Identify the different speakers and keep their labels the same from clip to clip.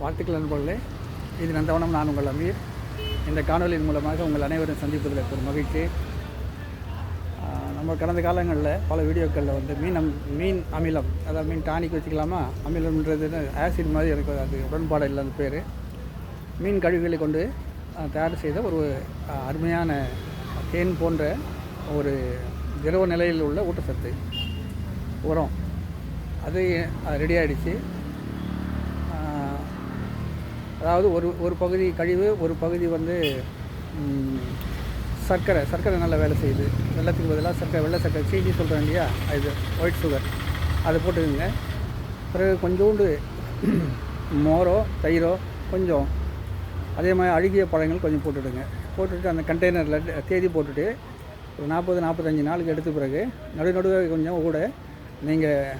Speaker 1: வாழ்த்துக்கள் நண்பர்களே. இது நந்தவனம். நான் உங்கள் அமீர். இந்த காணொலியின் மூலமாக உங்கள் அனைவரும் சந்திப்பதில் ஒரு மகிழ்ச்சி. நம்ம கடந்த காலங்களில் பல வீடியோக்களில் வந்து மீன் அமிலம், அதாவது மீன் டானிக் வச்சுக்கலாமா, அமிலம்ன்றது ஆசிட் மாதிரி எனக்கு அது உடன்பாடு இல்லை. அந்த பேர் மீன் கழிவுகளை கொண்டு தயார் செய்த ஒரு அருமையான தேன் போன்ற ஒரு திரவ நிலையில் உள்ள ஊட்டச்சத்து உரம் அது ரெடி ஆகிடுச்சு. அதாவது ஒரு பகுதி கழிவு, ஒரு பகுதி வந்து சர்க்கரை நல்லா வேலை செய்யுது. வெள்ளத்துக்கு பதிலாக வெள்ளை சர்க்கரை, சீனி சொல்கிறேன் இல்லையா, இது ஒயிட் சுகர், அதை போட்டுக்குங்க. பிறகு கொஞ்சோண்டு மோரோ தயிரோ கொஞ்சம், அதே மாதிரி அழுகிய பழங்கள் கொஞ்சம் போட்டுவிடுங்க. போட்டுட்டு அந்த கண்டெய்னரில் தேதி போட்டுட்டு ஒரு 40-45 நாளுக்கு எடுத்த பிறகு நடுவே கொஞ்சம் கூட நீங்கள்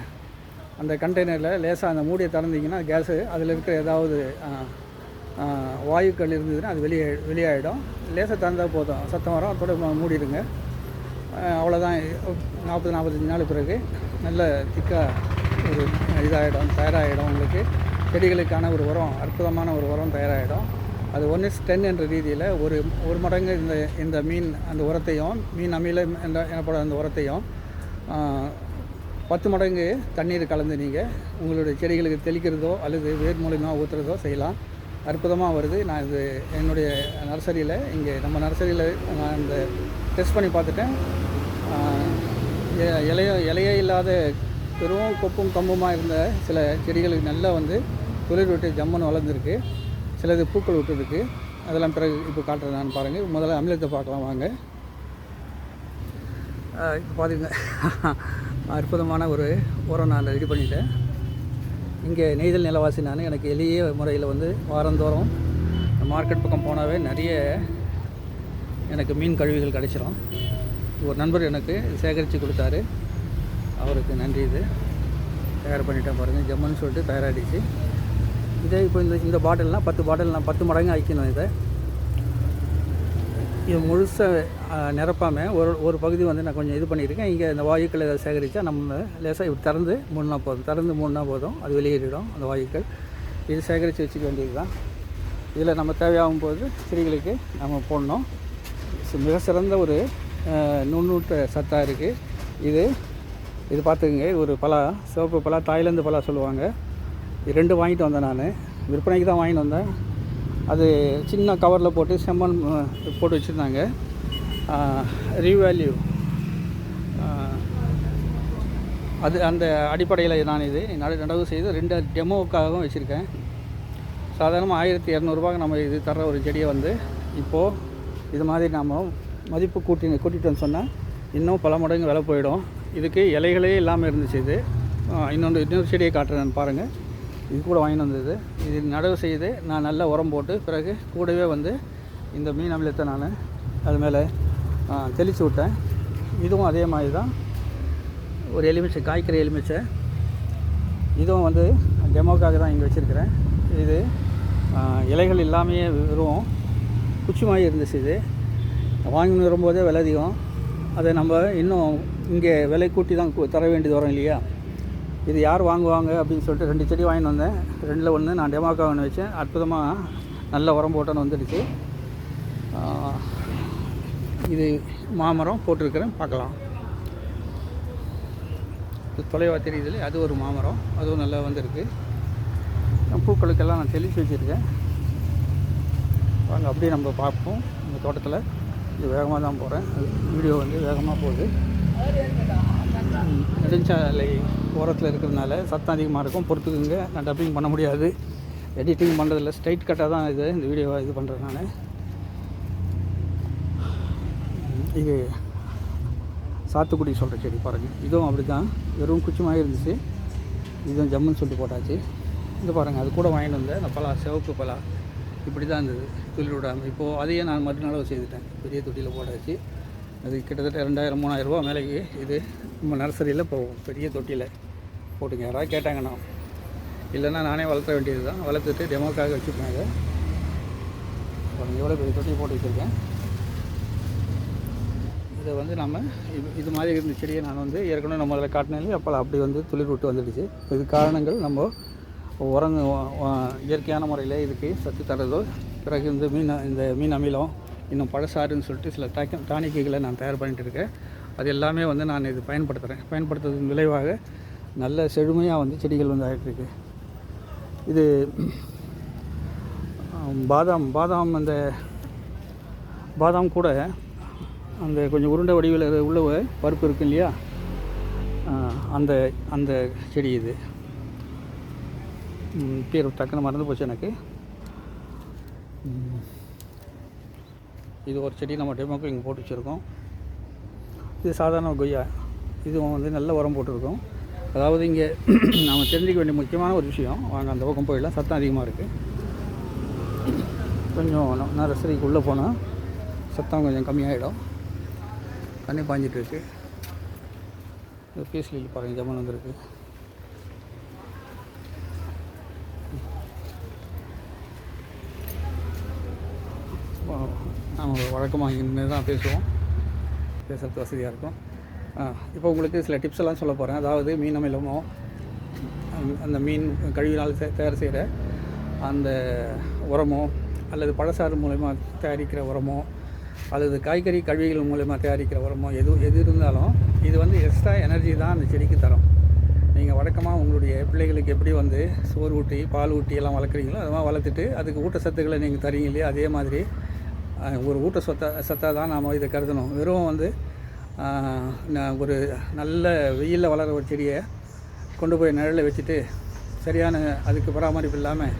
Speaker 1: அந்த கண்டெய்னரில் லேசாக அந்த மூடியை திறந்தீங்கன்னா கேஸு அதில் இருக்கிற ஏதாவது வாயுக்கள் இருந்ததுன்னா அது வெளியாகிடும். லேசாக திறந்தால் போதும், சத்தம் வரும், அதோட மூடிடுங்க. அவ்வளோதான். 40-45 நாள் பிறகு நல்ல திக்காக ஒரு தயாராகிடும். உங்களுக்கு செடிகளுக்கான ஒரு உரம், அற்புதமான ஒரு உரம் தயாராகிடும். அது 1:10 என்ற ரீதியில் ஒரு மடங்கு இந்த மீன் அந்த உரத்தையும், மீன் அமிலம் எனப்பட அந்த உரத்தையும் 10 மடங்கு தண்ணீர் கலந்து நீங்கள் உங்களுடைய செடிகளுக்கு தெளிக்கிறதோ அல்லது வேர் மூலியமாக ஊற்றுறதோ செய்யலாம். அற்புதமாக வருது. நான் இது என்னுடைய நர்சரியில், இங்கே நம்ம நர்சரியில் நான் இந்த டெஸ்ட் பண்ணி பார்த்துட்டேன். இலையே இல்லாத பெரும் கொப்பும் கம்புமாக இருந்த சில செடிகளுக்கு நல்லா வந்து துளிர் விட்டு ஜம்முன்னு வளர்ந்துருக்கு. சிலது பூக்கள் விட்டுருக்கு. அதெல்லாம் பிறகு இப்போ காட்டுறேன் நான். பாருங்கள், முதல்ல அமிலத்தை பார்க்கலாம் வாங்க. இப்போ பார்த்துங்க, அற்புதமான ஒரு உரம் நான் ரெடி பண்ணிட்டேன். இங்கே நெய்தல் நிலவாசி நான். எனக்கு எளிய முறையில் வந்து வாரந்தோறும் மார்க்கெட் பக்கம் போனாவே நிறைய எனக்கு மீன் கழிவுகள் கிடச்சிரும். ஒரு நண்பர் எனக்கு சேகரித்து கொடுத்தாரு, அவருக்கு நன்றி. இது தயார் பண்ணிட்டேன் பாருங்கள், ஜம்முன்னு சொல்லிட்டு தயாராகிடுச்சு. இதே இப்போ இந்த பாட்டில்னால் 10 பாட்டில் நான் 10 மடங்கு ஆக்கிக்கணும். இது முழுசாக நிரப்பாமல் ஒரு பகுதி வந்து நான் கொஞ்சம் இது பண்ணியிருக்கேன். இங்கே இந்த வாயுக்கள் எதாவது சேகரித்தா நம்ம லேசாக இப்படி திறந்து மூணுனா போதும், அது வெளியேறிடும் அந்த வாயுக்கள். இது சேகரித்து வச்சுக்க வேண்டியது தான். இதில் நம்ம தேவையாகும் போது செடிகளுக்கு நம்ம போடணும். மிக சிறந்த ஒரு நுண்ணூட்ட சத்தாக இருக்குது. இது பார்த்துக்குங்க. இது ஒரு பலா, சிவப்பு பலா, தாய்லாந்து பலா சொல்லுவாங்க. இது 2 வாங்கிட்டு வந்தேன் நான். விற்பனைக்கு தான் வாங்கிட்டு வந்தேன். அது சின்ன கவரில் போட்டு செம்மண் போட்டு வச்சுருந்தாங்க. ரீவேல்யூ அது அந்த அடிப்படையில் நான் இது நடவு செய்து 2 டெமோவுக்காகவும் வச்சுருக்கேன். சாதாரணமாக 1200 நம்ம இது தர்ற ஒரு செடியை வந்து இப்போது இது மாதிரி நாம் மதிப்பு கூட்டிட்டோன்னு சொன்னால் இன்னும் பல மடங்கு விலை போயிடும். இதுக்கு இலைகளே இல்லாமல் இருந்துச்சு. இது இன்னொரு செடியை காட்டுறேன் பாருங்கள். இது கூட வாங்கிட்டு வந்தது. இது நடவு செய்து நான் நல்லா உரம் போட்டு பிறகு கூடவே வந்து இந்த மீன் அமிலத்தை நான் அது மேலே தெளித்து விட்டேன். இதுவும் அதே மாதிரி தான். ஒரு எலுமிச்சை, காய்க்கிற எலுமிச்சை, இதுவும் வந்து டெமோக்காக தான் இங்கே வச்சுருக்கிறேன். இது இலைகள் இல்லாமையே வெறும் குச்சி மாதிரி இருந்துச்சு. இது வாங்கி வரும்போதே விலை அதிகம். அதை நம்ம இன்னும் இங்கே விலை கூட்டி தான் தர வேண்டியது வரும் இல்லையா. இது யார் வாங்குவாங்க அப்படின்னு சொல்லிட்டு 2 செடி வாங்கிட்டு வந்தேன். 2ல் 1 நான் டெமோக்கா ஒன்று வச்சேன். அற்புதமாக நல்ல உரம் போட்டோன்னு வந்துடுச்சு. இது மாமரம் போட்டிருக்கிறேன், பார்க்கலாம். இது தொலைவாக தெரியுதுல, அது ஒரு மாமரம், அதுவும் நல்லா வந்திருக்கு. பூக்களுக்கெல்லாம் நான் தெளித்து வச்சுருக்கேன். வாங்க அப்படியே நம்ம பார்ப்போம். இந்த தோட்டத்தில் இது வேகமாக தான் போகிறேன். வீடியோ வந்து வேகமாக போகுது. நெடுஞ்சாலை ஓரத்தில் இருக்கிறதுனால சத்தம் அதிகமாக இருக்கும், பொறுத்துக்குங்க. நான் டப்பிங் பண்ண முடியாது, எடிட்டிங் பண்ணுறதில்ல. ஸ்ட்ரைட் கட்டாக தான் இந்த வீடியோவை இது பண்ணுறேன் நான். இது சாத்துக்குடி சொல்கிற செடி பாருங்கள். இதுவும் அப்படி தான், வெறும் குச்சிமாக இருந்துச்சு. இதுவும் ஜம்முன்னு சொல்லிட்டு போட்டாச்சு. இது பாருங்கள், அது கூட வாங்கிட்டு வந்தேன். அந்த பலா, சிவப்பு பலா இப்படி தான் இருந்தது, துளிர் விடாமல். இப்போது அதையே நான் மறுநாளவு செய்துட்டேன், பெரிய தொட்டியில் போட்டாச்சு. அது கிட்டத்தட்ட 2000-3000 ரூபா மேலேக்கு இது நம்ம நர்சரியில் போகும். பெரிய தொட்டியில் போட்டுங்க. யாராவது கேட்டாங்கன்னா, இல்லைன்னா நானே வளர்த்த வேண்டியது தான். வளர்த்துட்டு டெமோக்காக வச்சுருப்பாங்க. எவ்வளோ பெரிய தொட்டி போட்டு வச்சுருக்கேன். இதை வந்து நம்ம இது மாதிரி இருந்த செடியை நான் வந்து ஏற்கனவே நம்ம அதில் காட்டினாலே அப்போ அப்படி வந்து துளிர் விட்டு வந்துடுச்சு. இது காரணங்கள் நம்ம உரங்க இயற்கையான முறையில் இதுக்கு சத்து தரதோ. பிறகு இந்த மீன் அமிலம் இன்னும் பழசாறுன்னு சொல்லிட்டு சில டானிக்குகளை நான் தயார் பண்ணிகிட்டு இருக்கேன். அது எல்லாமே வந்து நான் இது பயன்படுத்துறதன் விளைவாக நல்ல செழுமையாக வந்து செடிகள் வந்து ஆகிட்டுருக்கு. இது பாதாம் கூட அந்த கொஞ்சம் உருண்டை வடிவில் உள்ள பருப்பு இருக்கு இல்லையா, அந்த செடி இது. பேர் டக்குன்னு மறந்து போச்சு எனக்கு. இது ஒரு செடி நம்ம டெமோக்கு இங்கே போட்டு வச்சுருக்கோம். இது சாதாரண கொய்யா. இதுவும் வந்து நல்ல உரம் போட்டிருக்கோம். அதாவது இங்கே நாம் தெரிஞ்சிக்க வேண்டிய முக்கியமான ஒரு விஷயம், வாங்க அந்த பக்கம் போயிடலாம். சத்தம் அதிகமாக இருக்குது. கொஞ்சம் நர்சரிக்கு உள்ளே போனால் சத்தம் கொஞ்சம் கம்மியாகிடும். தண்ணி பாஞ்சிட்ருக்கு. இந்த பீஸ்லில் பாருங்கள், ஜமன் வந்துருக்கு. நம்ம வழக்கமாக இங்கே தான் பேசுவோம், பேசுகிறது வசதியாக இருக்கும். இப்போ உங்களுக்கு சில டிப்ஸ் எல்லாம் சொல்ல போகிறேன். அதாவது மீன் அமிலமோ அந்த மீன் கழிவினால் தயார் செய்கிற அந்த உரமோ, அல்லது பழசாறு மூலயமா தயாரிக்கிற உரமோ, அல்லது காய்கறி கழிவுகள் மூலயமா தயாரிக்கிற உரமோ, எது இருந்தாலும் இது வந்து எக்ஸ்ட்ரா எனர்ஜி தான் அந்த செடிக்கு தரும். நீங்கள் வழக்கமாக உங்களுடைய பிள்ளைகளுக்கு எப்படி வந்து சோறு ஊட்டி பால் ஊட்டி எல்லாம் வளர்க்குறீங்களோ அதெல்லாம் வளர்த்துட்டு அதுக்கு ஊட்டச்சத்துக்களை நீங்கள் தரீங்க இல்லையா, அதே மாதிரி ஒரு சத்தாக தான் நாம் இதை கருதணும். வெறும் வந்து ஒரு நல்ல வெயிலில் வளர ஒரு செடியை கொண்டு போய் நிழலில் வச்சுட்டு சரியான அதுக்கு பராமரிப்பு இல்லாமல்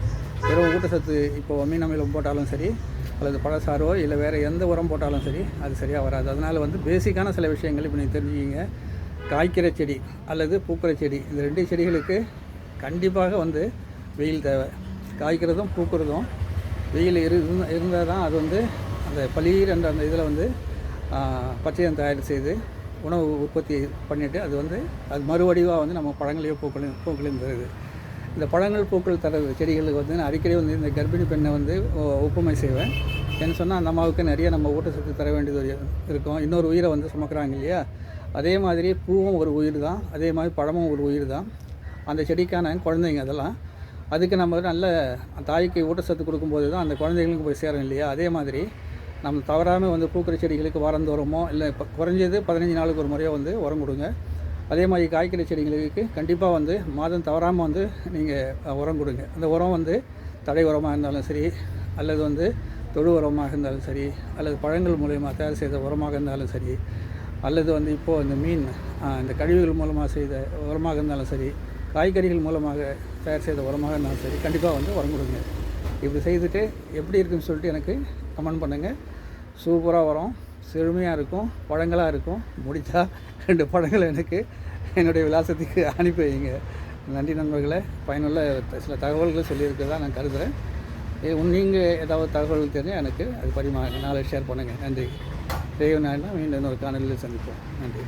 Speaker 1: வெறும் ஊட்டச்சத்து இப்போது மீன் அமிலம் போட்டாலும் சரி, அல்லது பழசாரோ இல்லை வேறு எந்த உரம் போட்டாலும் சரி, அது சரியாக வராது. அதனால் வந்து பேசிக்கான சில விஷயங்கள் இப்போ நீங்கள் தெரிஞ்சுக்கிங்க. காய்க்கிற செடி அல்லது பூக்கிற செடி, இந்த 2 செடிகளுக்கு கண்டிப்பாக வந்து வெயில் தேவை. காய்க்கிறதும் பூக்கிறதும் வெயில் இருந்தால் தான் அது வந்து அந்த பளீர் என்ற அந்த இதில் வந்து பச்சையம் தயார் செய்து உணவு உற்பத்தி பண்ணிவிட்டு அது வந்து அது மறுவடிவாக வந்து நம்ம பழங்களையோ பூக்களையும் தருது. இந்த பழங்கள் பூக்கள் தரது செடிகளுக்கு வந்து நான் அடிக்கடி வந்து இந்த கர்ப்பிணி பெண்ணை வந்து ஒப்புமை செய்வேன். என்ன சொன்னால் அந்த அம்மாவுக்கு நிறைய நம்ம ஊட்டச்சத்து தர வேண்டியது இருக்கும். இன்னொரு உயிரை வந்து சுமக்கிறாங்க இல்லையா, அதே மாதிரி பூவும் ஒரு உயிர் தான், அதே மாதிரி பழமும் ஒரு உயிர் தான். அந்த செடிக்கான குழந்தைங்க அதெல்லாம் அதுக்கு நம்ம நல்ல தாய்க்கு ஊட்டச்சத்து கொடுக்கும்போது தான் அந்த குழந்தைங்களுக்கு போய் சேரும் இல்லையா. அதே மாதிரி நம்ம தவறாமல் வந்து பூக்கிற செடிகளுக்கு வாரந்தோறமோ இல்லை இப்போ குறைஞ்சது 15 நாளுக்கு ஒரு முறையோ வந்து உரம் கொடுங்க. அதே மாதிரி காய்கறி செடிகளுக்கு கண்டிப்பாக வந்து மாதம் தவறாமல் வந்து நீங்கள் உரம் கொடுங்க. அந்த உரம் வந்து தடை உரமாக இருந்தாலும் சரி, அல்லது வந்து தொழு உரமாக இருந்தாலும் சரி, அல்லது பழங்கள் மூலயமா தயார் செய்த உரமாக இருந்தாலும் சரி, அல்லது வந்து இப்போது இந்த மீன் இந்த கழிவுகள் மூலமாக செய்த உரமாக இருந்தாலும் சரி, காய்கறிகள் மூலமாக தயார் செய்த உரமாக இருந்தாலும் சரி, கண்டிப்பாக வந்து உரம் கொடுங்க. இப்படி செய்துட்டு எப்படி இருக்குன்னு சொல்லிட்டு எனக்கு கமெண்ட் பண்ணுங்கள். சூப்பராக வரும், செழுமையாக இருக்கும், பழங்களாக இருக்கும். முடித்தா 2 பழங்களை எனக்கு என்னுடைய விலாசத்துக்கு அனுப்பி வைங்க. நன்றி நண்பர்களே. பயனுள்ள சில தகவல்கள் சொல்லியிருக்கிறதா நான் கருதுகிறேன். நீங்கள் ஏதாவது தகவல்கள் தெரிஞ்சால் எனக்கு அது நாளை ஷேர் பண்ணுங்கள். நன்றி. மீண்டும் இன்னொரு காணொலியில் சந்திப்போம். நன்றி.